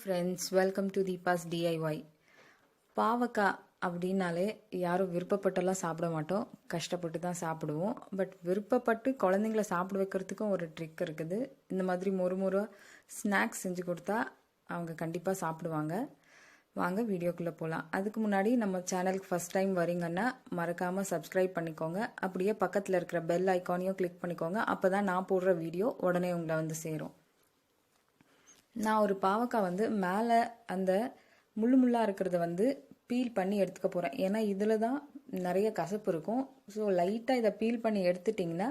Friends, welcome to Deepa's DIY. பாவக்காய் அப்படின்னாலே யாரும் விருப்பப்பட்டெல்லாம் சாப்பிட மாட்டோம், கஷ்டப்பட்டு தான் சாப்பிடுவோம். பட் விருப்பப்பட்டு குழந்தைங்கள சாப்பிட வைக்கிறதுக்கும் ஒரு ட்ரிக் இருக்குது. இந்த மாதிரி மொறு ஸ்நாக்ஸ் செஞ்சு கொடுத்தா அவங்க கண்டிப்பாக சாப்பிடுவாங்க. வாங்க வீடியோக்குள்ளே போகலாம். அதுக்கு முன்னாடி நம்ம சேனலுக்கு ஃபஸ்ட் டைம் வரீங்கன்னா மறக்காமல் சப்ஸ்கிரைப் பண்ணிக்கோங்க. அப்படியே பக்கத்தில் இருக்கிற பெல் ஐக்கானையும் கிளிக் பண்ணிக்கோங்க. அப்போ தான் நான் போடுற வீடியோ உடனே உங்களை வந்து சேரும். நான் ஒரு பாவக்காய் வந்து மேலே அந்த முள்ளாக இருக்கிறத பீல் பண்ணி எடுத்துக்க போகிறேன். ஏன்னா இதில் தான் நிறைய கசப்பு இருக்கும். ஸோ லைட்டாக இதை பீல் பண்ணி எடுத்துட்டிங்கன்னா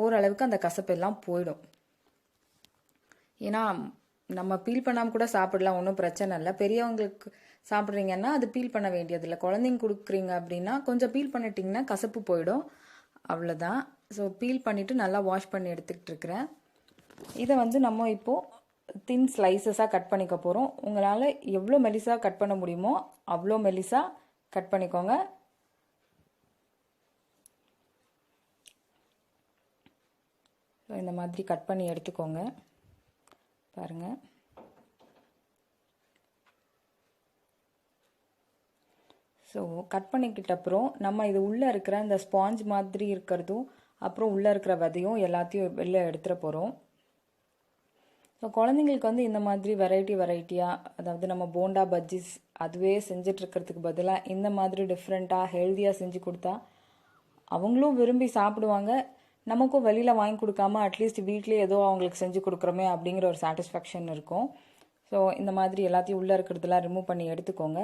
ஓரளவுக்கு அந்த கசப்பெல்லாம் போயிடும். ஏன்னா நம்ம பீல் பண்ணாமல் கூட சாப்பிடலாம், ஒன்றும் பிரச்சனை இல்லை. பெரியவங்களுக்கு சாப்பிட்றீங்கன்னா அது பீல் பண்ண வேண்டியதில்லை. குழந்தைங்க கொடுக்குறீங்க அப்படின்னா கொஞ்சம் பீல் பண்ணிட்டிங்கன்னா கசப்பு போயிடும், அவ்வளோதான். ஸோ பீல் பண்ணிவிட்டு நல்லா வாஷ் பண்ணி எடுத்துக்கிட்டு இருக்கிறேன். இதை நம்ம இப்போது தின் ஸ்லைசஸாக கட் பண்ணிக்க போகிறோம். உங்களால் எவ்வளோ மெலிசாக கட் பண்ண முடியுமோ அவ்வளோ மெலிசாக கட் பண்ணிக்கோங்க. இந்த மாதிரி கட் பண்ணி எடுத்துக்கோங்க. பாருங்கள், ஸோ கட் பண்ணிக்கிட்ட அப்புறம் நம்ம இது உள்ளே இருக்கிற இந்த ஸ்பாஞ்ச் மாதிரி இருக்கிறதும் அப்புறம் உள்ளே இருக்கிற விதையும் எல்லாத்தையும் வெளில எடுத்துகிட போகிறோம். ஸோ குழந்தைங்களுக்கு இந்த மாதிரி வெரைட்டியாக, அதாவது நம்ம போண்டா பஜ்ஜிஸ் அதுவே செஞ்சிட்ருக்கிறதுக்கு பதிலாக இந்த மாதிரி டிஃப்ரெண்ட்டாக ஹெல்த்தியாக செஞ்சு கொடுத்தா அவங்களும் விரும்பி சாப்பிடுவாங்க. நமக்கும் வெளியில் வாங்கி கொடுக்காம அட்லீஸ்ட் வீட்லேயே ஏதோ அவங்களுக்கு செஞ்சு கொடுக்குறோமே அப்படிங்கிற ஒரு சாட்டிஸ்ஃபேக்ஷன் இருக்கும். ஸோ இந்த மாதிரி எல்லாத்தையும் உள்ளே இருக்கிறதெல்லாம் ரிமூவ் பண்ணி எடுத்துக்கோங்க.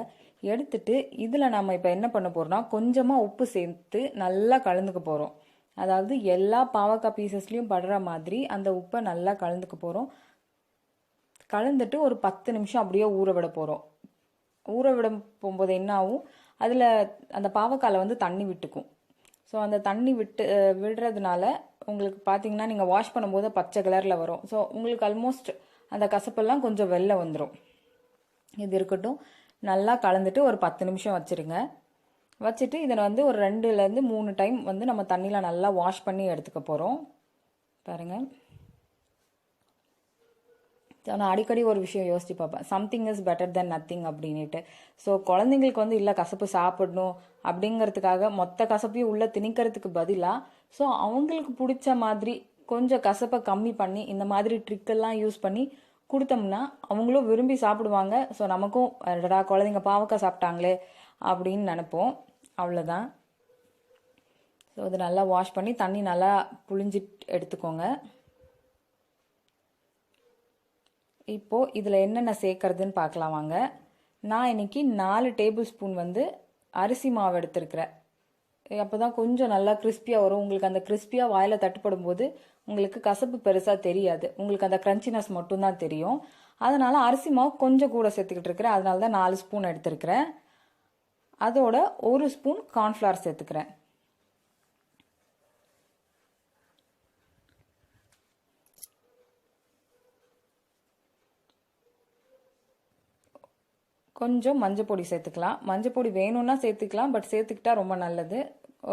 எடுத்துட்டு இதில் நம்ம இப்போ என்ன பண்ண போகிறோம்னா கொஞ்சமாக உப்பு சேர்த்து நல்லா கலந்துக்க போகிறோம். அதாவது எல்லா பாவக்காய் பீசஸ்லேயும் படுற மாதிரி அந்த உப்பை நல்லா கலந்துக்க போகிறோம். கலந்துட்டு ஒரு 10 நிமிஷம் அப்படியே ஊற விட போகிறோம். ஊற விட போகும்போது என்ன ஆகும், அதில் அந்த பாவக்காயில் தண்ணி விட்டுக்கும். ஸோ அந்த தண்ணி விடுறதுனால உங்களுக்கு பார்த்தீங்கன்னா நீங்கள் வாஷ் பண்ணும்போது பச்சை கலரில் வரும். ஸோ உங்களுக்கு ஆல்மோஸ்ட் அந்த கசப்பெல்லாம் கொஞ்சம் வெளில வந்துடும். இது இருக்கட்டும். நல்லா கலந்துட்டு ஒரு 10 நிமிஷம் வச்சுருங்க. வச்சுட்டு இதை ஒரு 2லேருந்து 3 டைம் நம்ம தண்ணியில் நல்லா வாஷ் பண்ணி எடுத்துக்க போகிறோம். பாருங்கள், நான் அடிக்கடி ஒரு விஷயம் யோசிச்சு பார்ப்பேன், something is better then nothing அப்படின்ட்டு. ஸோ குழந்தைங்களுக்கு இல்லை கசப்பு சாப்பிடணும் அப்படிங்கிறதுக்காக மொத்த கசப்பையும் உள்ளே திணிக்கிறதுக்கு பதிலாக ஸோ அவங்களுக்கு பிடிச்ச மாதிரி கொஞ்சம் கசப்பை கம்மி பண்ணி இந்த மாதிரி ட்ரிக்கெல்லாம் யூஸ் பண்ணி கொடுத்தோம்னா அவங்களும் விரும்பி சாப்பிடுவாங்க. ஸோ நமக்கும் குழந்தைங்க பாவக்காய் சாப்பிட்டாங்களே அப்படின்னு நினைப்போம். அவ்வளோதான். ஸோ இது நல்லா வாஷ் பண்ணி தண்ணி நல்லா புழிஞ்சிட்டு எடுத்துக்கோங்க. இப்போது இதில் என்னென்ன சேர்க்கறதுன்னு பார்க்கலாம் வாங்க. நான் இன்னைக்கு 4 டேபிள் ஸ்பூன் அரிசி மாவு எடுத்துருக்கிறேன். அப்போ தான் கொஞ்சம் நல்லா கிறிஸ்பியாக வரும். உங்களுக்கு அந்த கிறிஸ்பியாக வாயில் தட்டுப்படும் போது உங்களுக்கு கசப்பு பெருசாக தெரியாது, உங்களுக்கு அந்த க்ரன்ச்சினஸ் மட்டும்தான் தெரியும். அதனால் அரிசி மாவு கொஞ்சம் கூட சேர்த்துக்கிட்டு இருக்கிறேன். அதனால தான் 4 ஸ்பூன் எடுத்துருக்கிறேன். அதோட 1 ஸ்பூன் கார்ன்ஃப்ளவர் சேர்த்துக்கிறேன். கொஞ்சம் மஞ்சள் பொடி சேர்த்துக்கலாம். மஞ்சள் பொடி வேணும்னா சேர்த்துக்கலாம், பட் சேர்த்துக்கிட்டா ரொம்ப நல்லது.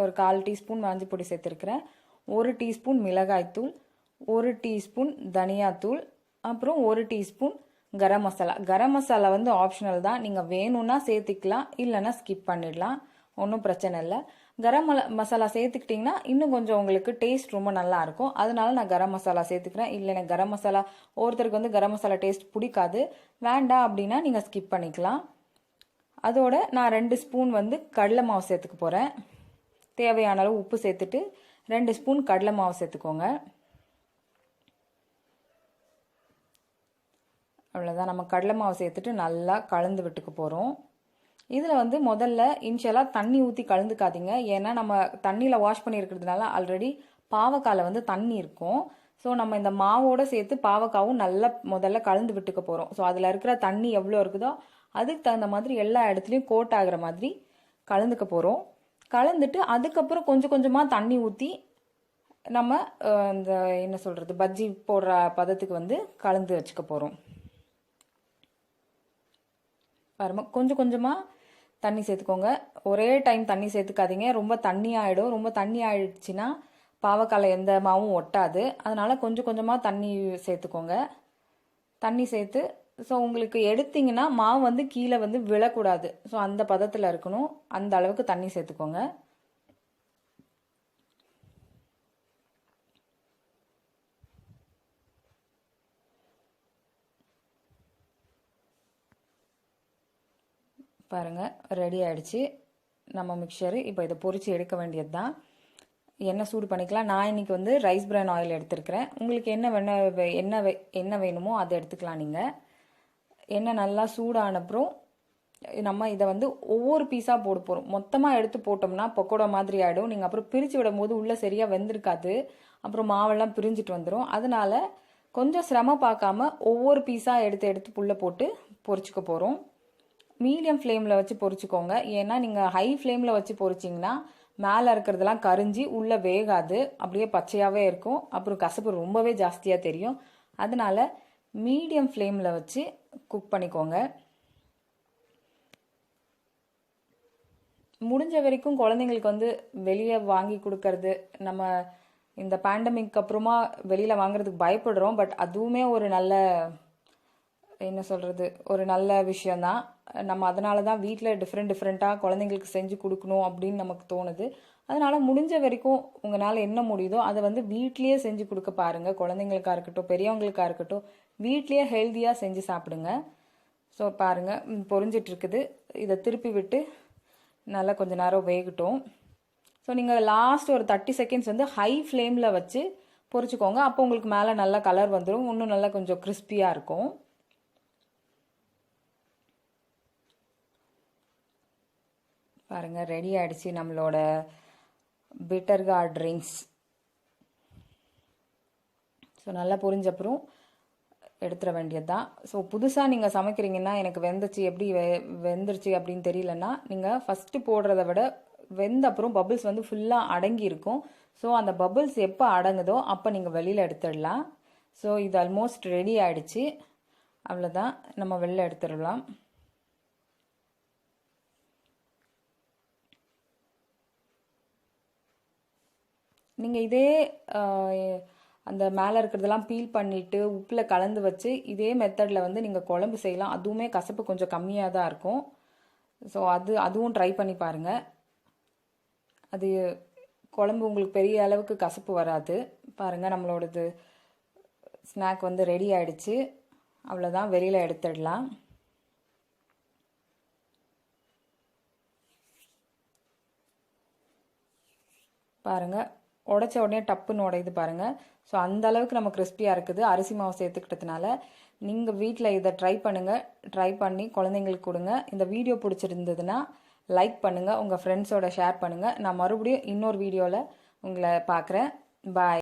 ஒரு 1/4 டீஸ்பூன் மஞ்சள் பொடி சேர்த்துருக்கிறேன். 1 டீஸ்பூன் மிளகாய்த்தூள், 1 டீஸ்பூன் தனியாத்தூள், அப்புறம் 1 டீஸ்பூன் கரம் மசாலா. கரம் மசாலா ஆப்ஷனல் தான், நீங்கள் வேணும்னா சேர்த்துக்கலாம், இல்லைன்னா ஸ்கிப் பண்ணிடலாம், ஒன்றும் பிரச்சனை இல்லை. கரம் மசாலா சேர்த்துக்கிட்டிங்கன்னா இன்னும் கொஞ்சம் உங்களுக்கு டேஸ்ட் ரொம்ப நல்லா இருக்கும். அதனால நான் கரம் மசாலா சேர்த்துக்கிறேன். இல்லை எனக்கு கரம் மசாலா ஒருத்தருக்கு கரம் மசாலா டேஸ்ட் பிடிக்காது, வேண்டாம் அப்படின்னா நீங்கள் ஸ்கிப் பண்ணிக்கலாம். அதோட நான் 2 ஸ்பூன் கடலை மாவு சேர்த்துக்க போகிறேன். தேவையான அளவு உப்பு சேர்த்துட்டு 2 ஸ்பூன் கடலை மாவு சேர்த்துக்கோங்க. அவ்வளோதான். நம்ம கடலை மாவு சேர்த்துட்டு நல்லா கலந்து விட்டுக்க போகிறோம். இதில் முதல்ல இனிஷியலாக தண்ணி ஊற்றி கலந்துக்காதீங்க. ஏன்னா நம்ம தண்ணியில் வாஷ் பண்ணியிருக்கிறதுனால ஆல்ரெடி பாவக்காயில் தண்ணி இருக்கும். ஸோ நம்ம இந்த மாவோடு சேர்த்து பாவக்காவும் நல்லா முதல்ல கலந்து விட்டுக்க போகிறோம். ஸோ அதில் இருக்கிற தண்ணி எவ்வளோ இருக்குதோ அதுக்கு தகுந்த மாதிரி எல்லா இடத்துலையும் கோட் ஆகிற மாதிரி கலந்துக்க போகிறோம். கலந்துட்டு அதுக்கப்புறம் கொஞ்சம் கொஞ்சமாக தண்ணி ஊற்றி நம்ம இந்த என்ன சொல்கிறது பஜ்ஜி போடுற பதத்துக்கு கலந்து வச்சுக்க போகிறோம். பாருங்க, கொஞ்சம் கொஞ்சமாக தண்ணி சேர்த்துக்கோங்க. ஒரே டைம் தண்ணி சேர்த்துக்காதீங்க, ரொம்ப தண்ணி ஆகிடும். ரொம்ப தண்ணி ஆயிடுச்சுன்னா பாவக்காயில் எந்த மாவும் ஒட்டாது. அதனால் கொஞ்சம் கொஞ்சமாக தண்ணி சேர்த்துக்கோங்க. தண்ணி சேர்த்து ஸோ உங்களுக்கு எடுத்தீங்கன்னா மாவு வந்து கீழே வந்து விழக்கூடாது. ஸோ அந்த பதத்தில் இருக்கணும். அந்த அளவுக்கு தண்ணி சேர்த்துக்கோங்க. பாருங்கள், ரெடி ஆகிடுச்சு நம்ம மிக்சரு. இப்போ இதை பொரித்து எடுக்க வேண்டியது தான். எண்ணெய் சூடு பண்ணிக்கலாம். நான் இன்றைக்கி வந்து ரைஸ் பிரான் ஆயில் எடுத்துருக்கிறேன். உங்களுக்கு என்ன வேணுமோ அதை எடுத்துக்கலாம். நீங்கள் எண்ணெய் நல்லா சூடானப்புறம் நம்ம இதை வந்து ஒவ்வொரு பீஸாக போட போகிறோம். மொத்தமாக எடுத்து போட்டோம்னா பக்கோடா மாதிரி ஆகிடும். நீங்கள் அப்புறம் பிரித்து விடும் போது உள்ளே சரியாக வெந்திருக்காது. அப்புறம் மாவெல்லாம் பிரிஞ்சிட்டு வந்துடும். அதனால கொஞ்சம் சிரமம் பார்க்காம ஒவ்வொரு பீஸாக எடுத்து புல்ல போட்டு பொரிச்சுக்க போகிறோம். மீடியம் ஃப்ளேமில் வச்சு பொரிச்சுக்கோங்க. ஏன்னா நீங்கள் ஹை ஃப்ளேமில் வச்சு பொரிச்சிங்கன்னா மேலே இருக்கிறதெல்லாம் கரிஞ்சி உள்ளே வேகாது, அப்படியே பச்சையாகவே இருக்கும். அப்புறம் கசப்பு ரொம்பவே ஜாஸ்தியாக தெரியும். அதனால மீடியம் ஃப்ளேமில் வச்சு குக் பண்ணிக்கோங்க. முடிஞ்ச வரைக்கும் குழந்தைங்களுக்கு வந்து வெளியே வாங்கி கொடுக்கறது, நம்ம இந்த பேண்டமிக் அப்புறமா வெளியில் வாங்குறதுக்கு பயப்படுறோம். பட் அதுவுமே ஒரு நல்ல, என்ன சொல்கிறது, ஒரு நல்ல விஷயந்தான். நம்ம அதனால தான் வீட்டில் டிஃப்ரெண்ட்டாக குழந்தைங்களுக்கு செஞ்சு கொடுக்கணும் அப்படின்னு நமக்கு தோணுது. அதனால் முடிஞ்ச வரைக்கும் உங்களால் என்ன முடியுதோ அதை வந்து வீட்லேயே செஞ்சு கொடுக்க பாருங்கள். குழந்தைங்களுக்காக இருக்கட்டும், பெரியவங்களுக்காக இருக்கட்டும், வீட்லேயே ஹெல்த்தியாக செஞ்சு சாப்பிடுங்க. ஸோ பாருங்கள், பொரிஞ்சிட்ருக்குது. இதை திருப்பி விட்டு நல்லா கொஞ்சம் நேரம் வேகட்டும். ஸோ நீங்கள் லாஸ்ட் ஒரு 30 செகண்ட்ஸ் வந்து ஹை ஃப்ளேமில் வச்சு பொரிச்சுக்கோங்க. அப்போ உங்களுக்கு மேலே நல்லா கலர் வந்துடும். இன்னும் நல்லா கொஞ்சம் கிறிஸ்பியாக இருக்கும். பாருங்கள், ரெடி ஆகிடுச்சு நம்மளோட பிட்டர்கார்ட் ட்ரிங்க்ஸ். ஸோ நல்லா பொரிஞ்சப்புறம் எடுத்துட வேண்டியது தான். ஸோ புதுசாக நீங்கள் சமைக்கிறீங்கன்னா, எனக்கு வெந்துருச்சு அப்படின்னு தெரியலன்னா, நீங்கள் ஃபஸ்ட்டு போடுறத விட வெந்த அப்புறம் பபிள்ஸ் வந்து ஃபுல்லாக அடங்கி இருக்கும். ஸோ அந்த பபிள்ஸ் எப்போ அடங்குதோ அப்போ நீங்கள் வெளியில் எடுத்துடலாம். ஸோ இது ஆல்மோஸ்ட் ரெடி ஆகிடுச்சு. அவ்வளோதான், நம்ம வெளில எடுத்துடலாம். நீங்கள் இதே அந்த மேலே இருக்கிறதெல்லாம் பீல் பண்ணிவிட்டு உப்பில் கலந்து வச்சு இதே மெத்தடில் வந்து நீங்கள் குழம்பு செய்யலாம். அதுவுமே கசப்பு கொஞ்சம் கம்மியாக தான் இருக்கும். ஸோ அதுவும் ட்ரை பண்ணி பாருங்கள். அது குழம்பு உங்களுக்கு பெரிய அளவுக்கு கசப்பு வராது. பாருங்கள், நம்மளோடது ஸ்நாக் வந்து ரெடி ஆகிடுச்சு. அவ்வளோதான், வெளியில் எடுத்துடலாம். பாருங்கள், உடைச்ச உடனே டப்புன்னு உடையுது பாருங்கள். ஸோ அந்த அளவுக்கு நம்ம கிறிஸ்பியாக இருக்குது அரிசி மாவு சேர்த்துக்கிட்டதுனால. நீங்கள் வீட்டில் இதை ட்ரை பண்ணுங்கள். ட்ரை பண்ணி குழந்தைங்களுக்கு கொடுங்க. இந்த வீடியோ பிடிச்சிருந்ததுன்னா லைக் பண்ணுங்கள், உங்கள் ஃப்ரெண்ட்ஸோட ஷேர் பண்ணுங்கள். நான் மறுபடியும் இன்னொரு வீடியோவில் உங்களை பார்க்குறேன். பாய்.